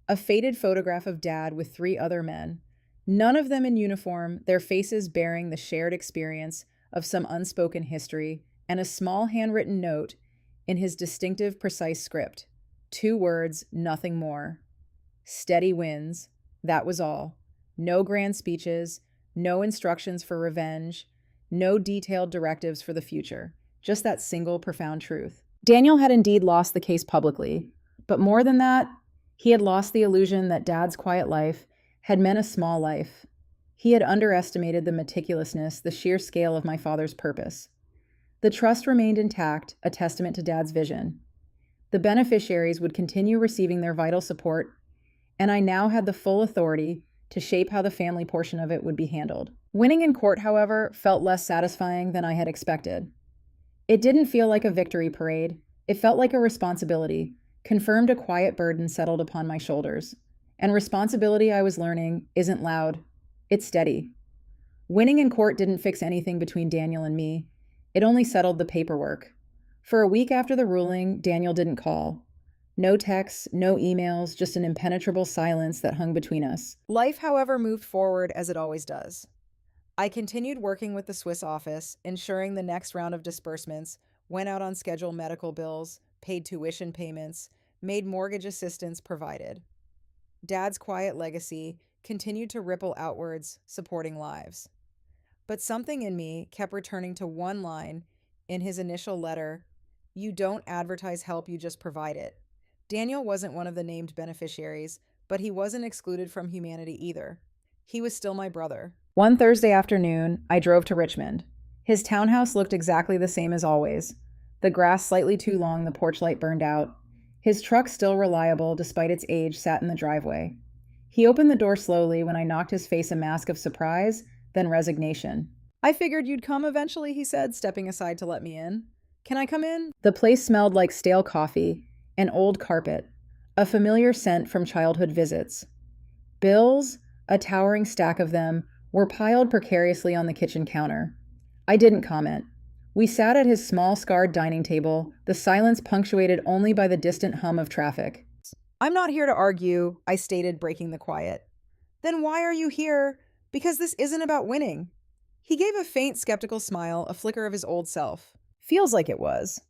a faded photograph of Dad with 3 other men, none of them in uniform, their faces bearing the shared experience of some unspoken history, and a small handwritten note in his distinctive, precise script. 2 words, nothing more. Steady wins. That was all. No grand speeches, no instructions for revenge, no detailed directives for the future. Just that single, profound truth. Daniel had indeed lost the case publicly, but more than that, he had lost the illusion that Dad's quiet life had meant a small life. He had underestimated the meticulousness, the sheer scale of my father's purpose. The trust remained intact, a testament to Dad's vision. The beneficiaries would continue receiving their vital support, and I now had the full authority to shape how the family portion of it would be handled. Winning in court, however, felt less satisfying than I had expected. It didn't feel like a victory parade. It felt like a responsibility, confirmed a quiet burden settled upon my shoulders. And responsibility, I was learning, isn't loud. It's steady. Winning in court didn't fix anything between Daniel and me. It only settled the paperwork. For a week after the ruling, Daniel didn't call. No texts, no emails, just an impenetrable silence that hung between us. Life, however, moved forward as it always does. I continued working with the Swiss office, ensuring the next round of disbursements, went out on schedule medical bills, paid tuition payments, made mortgage assistance provided. Dad's quiet legacy continued to ripple outwards, supporting lives. But something in me kept returning to one line in his initial letter: "You don't advertise help, you just provide it." Daniel wasn't one of the named beneficiaries, but he wasn't excluded from humanity either. He was still my brother. One Thursday afternoon, I drove to Richmond. His townhouse looked exactly the same as always. The grass slightly too long, the porch light burned out. His truck, still reliable despite its age, sat in the driveway. He opened the door slowly when I knocked his face a mask of surprise, then resignation. "I figured you'd come eventually," he said, stepping aside to let me in. "Can I come in?" The place smelled like stale coffee. An old carpet, a familiar scent from childhood visits. Bills, a towering stack of them, were piled precariously on the kitchen counter. I didn't comment. We sat at his small scarred dining table, the silence punctuated only by the distant hum of traffic. I'm not here to argue, I stated, breaking the quiet. Then why are you here? Because this isn't about winning. He gave a faint, skeptical smile, a flicker of his old self. Feels like it was.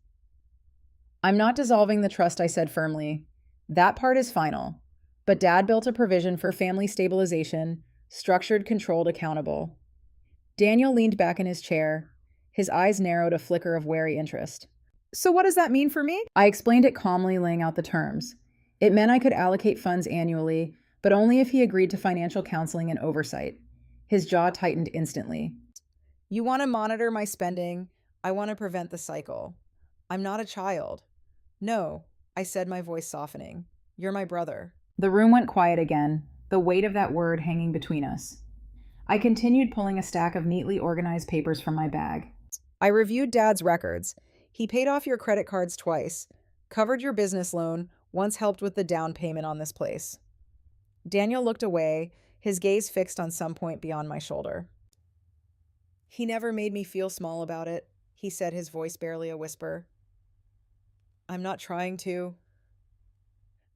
I'm not dissolving the trust, I said firmly. That part is final. But Dad built a provision for family stabilization, structured, controlled, accountable. Daniel leaned back in his chair. His eyes narrowed, a flicker of wary interest. So what does that mean for me? I explained it calmly, laying out the terms. It meant I could allocate funds annually, but only if he agreed to financial counseling and oversight. His jaw tightened instantly. You want to monitor my spending. I want to prevent the cycle. I'm not a child. No, I said, my voice softening. You're my brother. The room went quiet again, the weight of that word hanging between us. I continued pulling a stack of neatly organized papers from my bag. I reviewed Dad's records. He paid off your credit cards twice, covered your business loan, once helped with the down payment on this place. Daniel looked away, his gaze fixed on some point beyond my shoulder. He never made me feel small about it, he said, his voice barely a whisper. I'm not trying to.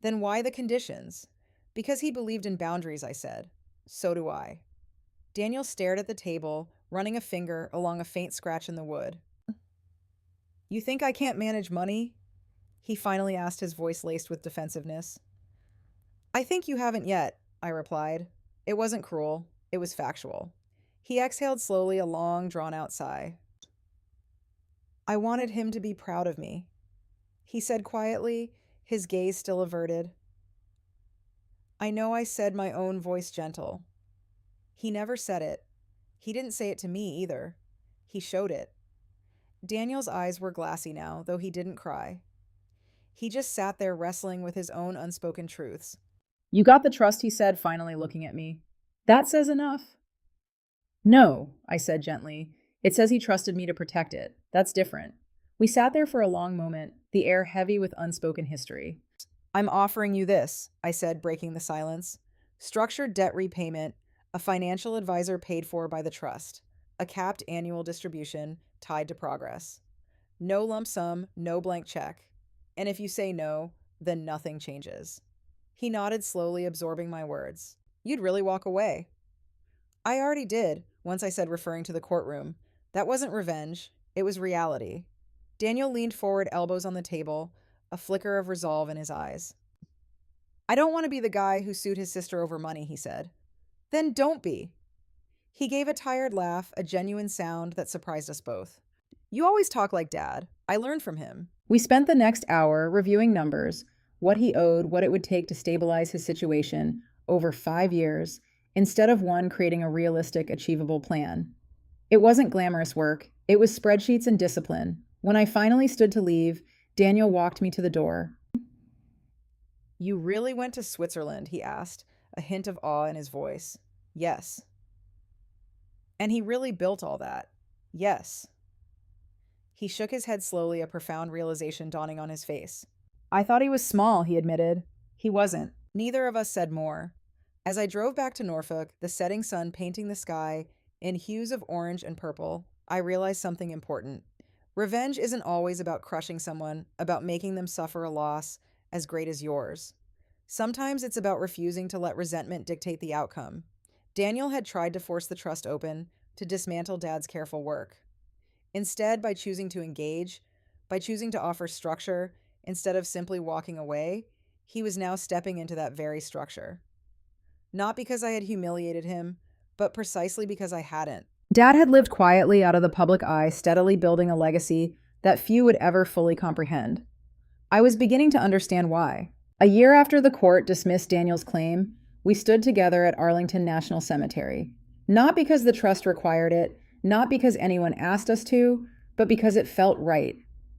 Then why the conditions? Because he believed in boundaries, I said. So do I. Daniel stared at the table, running a finger along a faint scratch in the wood. You think I can't manage money? He finally asked, his voice laced with defensiveness. I think you haven't yet, I replied. It wasn't cruel. It was factual. He exhaled slowly, a long, drawn-out sigh. I wanted him to be proud of me, he said quietly, his gaze still averted. I know I said my own voice gentle. He never said it. He didn't say it to me either. He showed it. Daniel's eyes were glassy now, though he didn't cry. He just sat there wrestling with his own unspoken truths. You got the trust, he said, finally looking at me. That says enough. No, I said gently. It says he trusted me to protect it. That's different. We sat there for a long moment, the air heavy with unspoken history. I'm offering you this, I said, breaking the silence. Structured debt repayment, a financial advisor paid for by the trust, a capped annual distribution tied to progress. No lump sum, no blank check. And if you say no, then nothing changes. He nodded slowly, absorbing my words. You'd really walk away. I already did, once I said, referring to the courtroom. That wasn't revenge. It was reality. Daniel leaned forward, elbows on the table, a flicker of resolve in his eyes. I don't want to be the guy who sued his sister over money, he said. Then don't be. He gave a tired laugh, a genuine sound that surprised us both. You always talk like Dad. I learned from him. We spent the next hour reviewing numbers, what he owed, what it would take to stabilize his situation over 5 years, instead of one, creating a realistic, achievable plan. It wasn't glamorous work. It was spreadsheets and discipline. When I finally stood to leave, Daniel walked me to the door. You really went to Switzerland, he asked, a hint of awe in his voice. Yes. And he really built all that? Yes. He shook his head slowly, a profound realization dawning on his face. I thought he was small, he admitted. He wasn't. Neither of us said more. As I drove back to Norfolk, the setting sun painting the sky in hues of orange and purple, I realized something important. Revenge isn't always about crushing someone, about making them suffer a loss as great as yours. Sometimes it's about refusing to let resentment dictate the outcome. Daniel had tried to force the trust open, to dismantle Dad's careful work. Instead, by choosing to engage, by choosing to offer structure, instead of simply walking away, he was now stepping into that very structure. Not because I had humiliated him, but precisely because I hadn't. Dad had lived quietly out of the public eye, steadily building a legacy that few would ever fully comprehend. I was beginning to understand why. A year after the court dismissed Daniel's claim, we stood together at Arlington National Cemetery. Not because the trust required it, not because anyone asked us to, but because it felt right.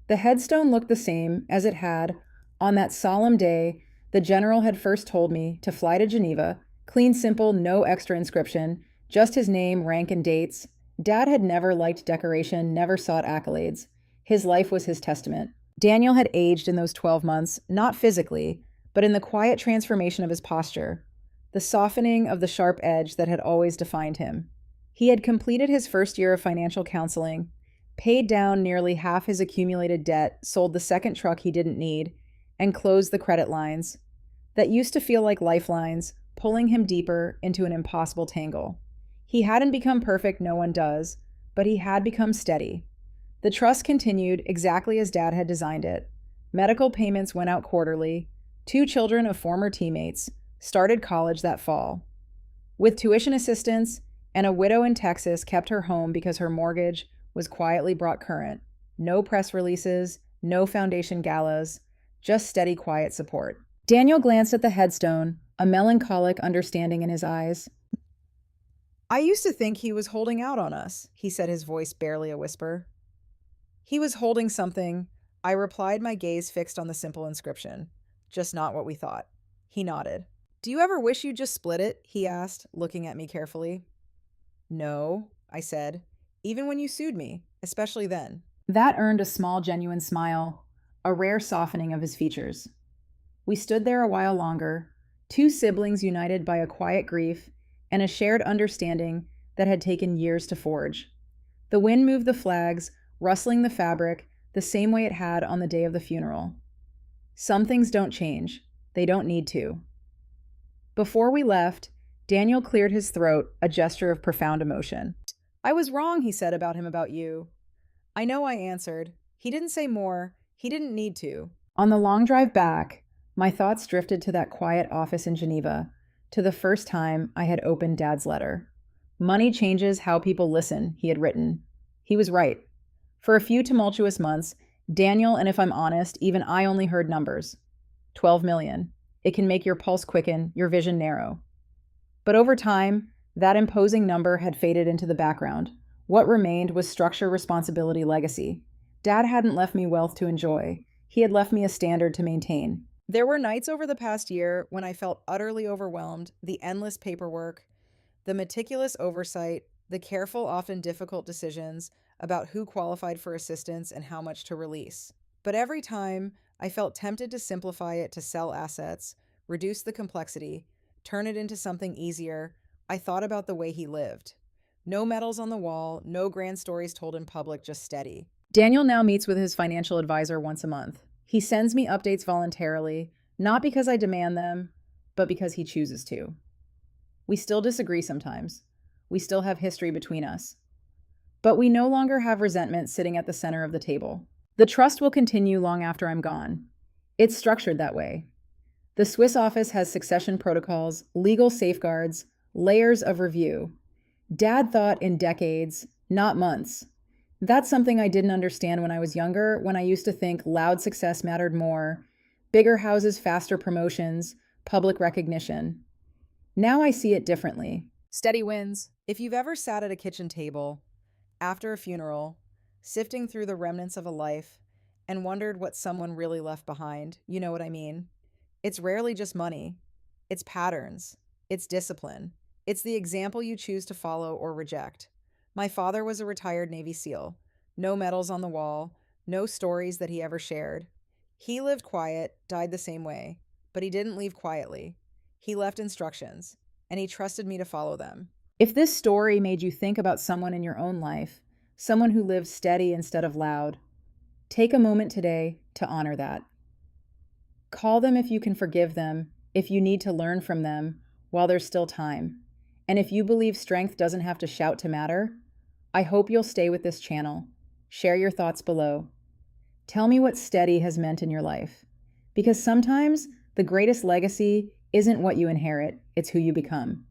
The headstone looked the same as it had on that solemn day the general had first told me to fly to Geneva, clean, simple, no extra inscription, just his name, rank, and dates. Dad had never liked decoration, never sought accolades. His life was his testament. Daniel had aged in those 12 months, not physically, but in the quiet transformation of his posture, the softening of the sharp edge that had always defined him. He had completed his first year of financial counseling, paid down nearly half his accumulated debt, sold the second truck he didn't need, and closed the credit lines that used to feel like lifelines, pulling him deeper into an impossible tangle. He hadn't become perfect, no one does, but he had become steady. The trust continued exactly as Dad had designed it. Medical payments went out quarterly. Two children of former teammates started college that fall. With tuition assistance, and a widow in Texas kept her home because her mortgage was quietly brought current. No press releases, no foundation galas, just steady, quiet support. Daniel glanced at the headstone, a melancholic understanding in his eyes. I used to think he was holding out on us, he said, his voice barely a whisper. He was holding something, I replied, my gaze fixed on the simple inscription. Just not what we thought. He nodded. Do you ever wish you'd just split it? He asked, looking at me carefully. No, I said, even when you sued me, especially then. That earned a small, genuine smile, a rare softening of his features. We stood there a while longer, two siblings united by a quiet grief and a shared understanding that had taken years to forge. The wind moved the flags, rustling the fabric the same way it had on the day of the funeral. Some things don't change. They don't need to. Before we left, Daniel cleared his throat, a gesture of profound emotion. I was wrong, he said about you. I know, I answered. He didn't say more. He didn't need to. On the long drive back, my thoughts drifted to that quiet office in Geneva, to the first time I had opened Dad's letter. Money changes how people listen, he had written. He was right. For a few tumultuous months, Daniel, and if I'm honest, even I only heard numbers. 12 million. It can make your pulse quicken, your vision narrow. But over time, that imposing number had faded into the background. What remained was structure, responsibility, legacy. Dad hadn't left me wealth to enjoy. He had left me a standard to maintain. There were nights over the past year when I felt utterly overwhelmed, the endless paperwork, the meticulous oversight, the careful, often difficult decisions about who qualified for assistance and how much to release. But every time, I felt tempted to simplify it, to sell assets, reduce the complexity, turn it into something easier. I thought about the way he lived. No medals on the wall, no grand stories told in public, just steady. Daniel now meets with his financial advisor once a month. He sends me updates voluntarily, not because I demand them, but because he chooses to. We still disagree sometimes. We still have history between us. But we no longer have resentment sitting at the center of the table. The trust will continue long after I'm gone. It's structured that way. The Swiss office has succession protocols, legal safeguards, layers of review. Dad thought in decades, not months. That's something I didn't understand when I was younger, when I used to think loud success mattered more, bigger houses, faster promotions, public recognition. Now I see it differently. Steady wins. If you've ever sat at a kitchen table, after a funeral, sifting through the remnants of a life, and wondered what someone really left behind, you know what I mean? It's rarely just money. It's patterns. It's discipline. It's the example you choose to follow or reject. My father was a retired Navy SEAL. No medals on the wall, no stories that he ever shared. He lived quiet, died the same way, but he didn't leave quietly. He left instructions, and he trusted me to follow them. If this story made you think about someone in your own life, someone who lived steady instead of loud, take a moment today to honor that. Call them if you can forgive them, if you need to learn from them while there's still time. And if you believe strength doesn't have to shout to matter, I hope you'll stay with this channel. Share your thoughts below. Tell me what steady has meant in your life. Because sometimes the greatest legacy isn't what you inherit, it's who you become.